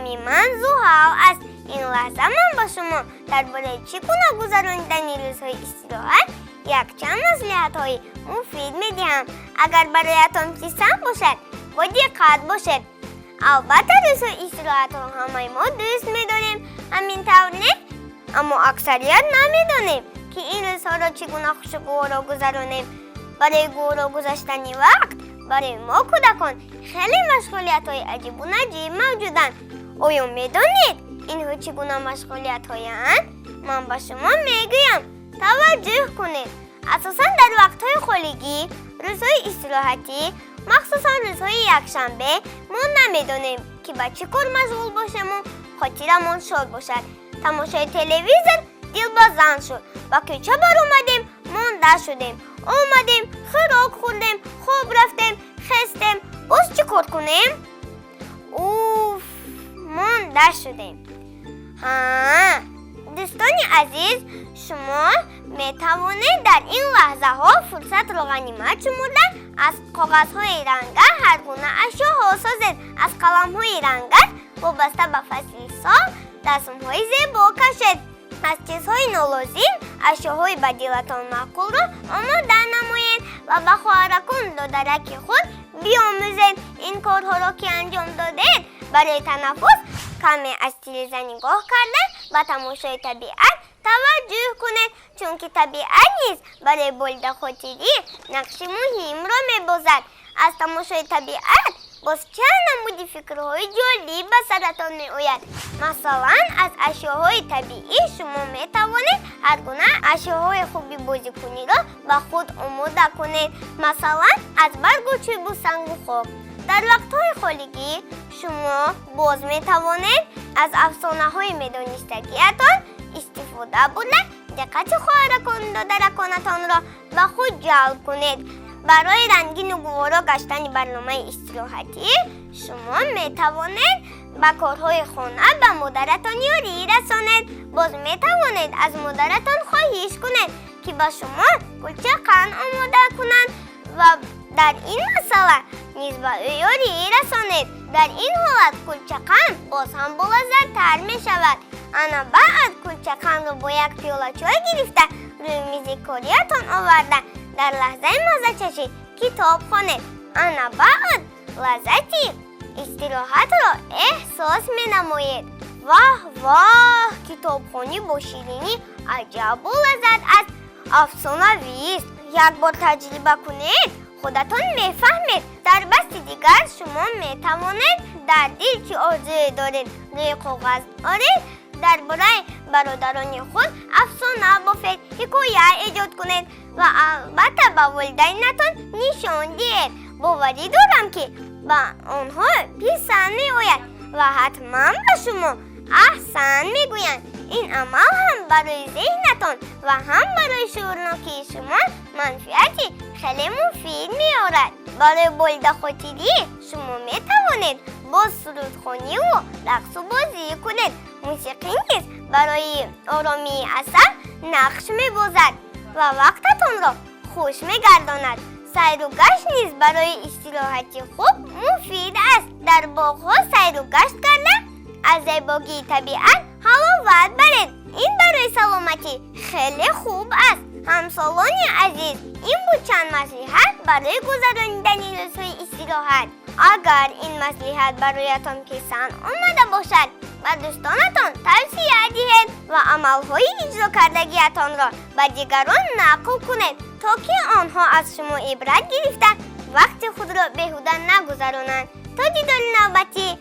اسمی من زوهاو است. این لحظه من با شما درباره چگونه گذراندن روزهای استراحت یک چند نصیحت‌های مفید می‌دهم. اگر برایتان پسند باشد با دقت باشد. البته روزهای استراحت را همه ما دوست می‌داریم، همینطور نه؟ اما اکثریت نمی‌دانیم که این روزها را چگونه خوشگوار گذرانیم. برای گورا گذاشتن وقت برای ما کودکان خیلی مشغولیت‌های عجیب و نجیب موجودند. آیا می‌دانید اینها چگونه مشغولیت‌هایند؟ من با شما میگویم، توجه کنید. اساساً در وقت‌های خالگی، روزهای استراحتی، مخصوصاً روزهای یکشنبه، ما نمی‌دانیم که با چه کار مشغول باشیم و خاطرمان شاد باشد. تماشای تلویزیون دلبازان شد. با کوچه بر اومدیم، مانده شدیم. آمدیم، خوراک خوردیم، خواب رفتیم، خستیم. باز چی کار کنیم؟ اوف، مانده شدیم. دوستان عزیز، شما می توانید در این لحظه ها فرصت را غنیمت شمرده از کاغذهای رنگی هر گونه اشیاء سازید. از قلم‌های رنگی وابسته به فصل سال رسم‌های زیبا کشید. از چیزهای نالازم اشیاءهای به دلتان معقول را آماده نمایید و به خواهرکان دادرک خود بیاموزید. این کارها را که انجام دادید برای تنفس، کمی از تلویزیون نگاه کردن و تماشای طبیعت توجه کنید، چون که طبیعت نیز برای بلد خاطری نقش مهم را می‌بازد. از تماشای طبیعت باز چند نمودی فکرهای جالب به سرتان می‌آید. مثلا از اشیاءهای طبیعی شما می‌توانید هر گونه اشیاءهای خوبی بازیکنی را به خود آماده کنید. مثلا از برگ و چوب و سنگ و خاک. در وقت‌های خالگی شما باز می‌توانید از افسانه‌های میدانستگیتان استفاده برده دقت خواهرکان دادرکانتان را به خود جلب کنید. برای رنگین و گوارا گشتن برنامه استراحتی شما می توانید با کارهای خانه به مادرتان یاری رسانید. باز می توانید از مادرتان خواهش کنید که با شما کلچه قند آماده کنند و در این مسئله نیز به او یاری رسانید. در این حالت کلچه قند باز هم با لذت تر می شود. انا بعد کلچه قند را با یک پیاله چای گرفته روی میز کاریتان آورده در لحظه مزه چشید کتاب خوانید. انا بعد لذتی استراحت را احساس می نمایید. واه واه، کتاب خوانی با شیرینی عجب و لذت است. افسانه ویست. یک بار تجربه کنید خودتان می فهمید. در بست دیگر شما می توانید در دل چه آرزویی دارید روی کاغذ آرید. درباره برادران خود افسانه بافید، حکایت ایجاد کنید و البته به والدینتان نشان دهید. باوری دارم که به آنها پسند می‌آید و حتما به شما احسن میگویند. این عمل هم برای ذهنتان و هم برای شعورناکی شما منفعتی خیلی مفید می‌آورد. برای بلد خاطری شما می‌توانید با سرودخوانی و رقص و بازی کنید. موسیقی نیز برای آرامی اعصاب نقش می‌بازد و وقتتان را خوش می‌گرداند. سیر و گشت نیز برای استراحتی خوب مفید است. در باغ‌ها سیر و گشت کردن، از زیبایی طبیعت حلاوت برید. این برای سلامتی خیلی خوب است. همسالان عزیز، این بود چند نصیحت برای گذراندن روزهای استراحت. اگر این مصلحت برایتان پسند آمده باشد و دوستانتان توصیه دهید و عملهای اجرا کردگیتان را به دیگران نقل کنید تا که آنها از شما عبرت گرفته وقت خود را بیهوده نگذرانند. تا دیدار نوبتی.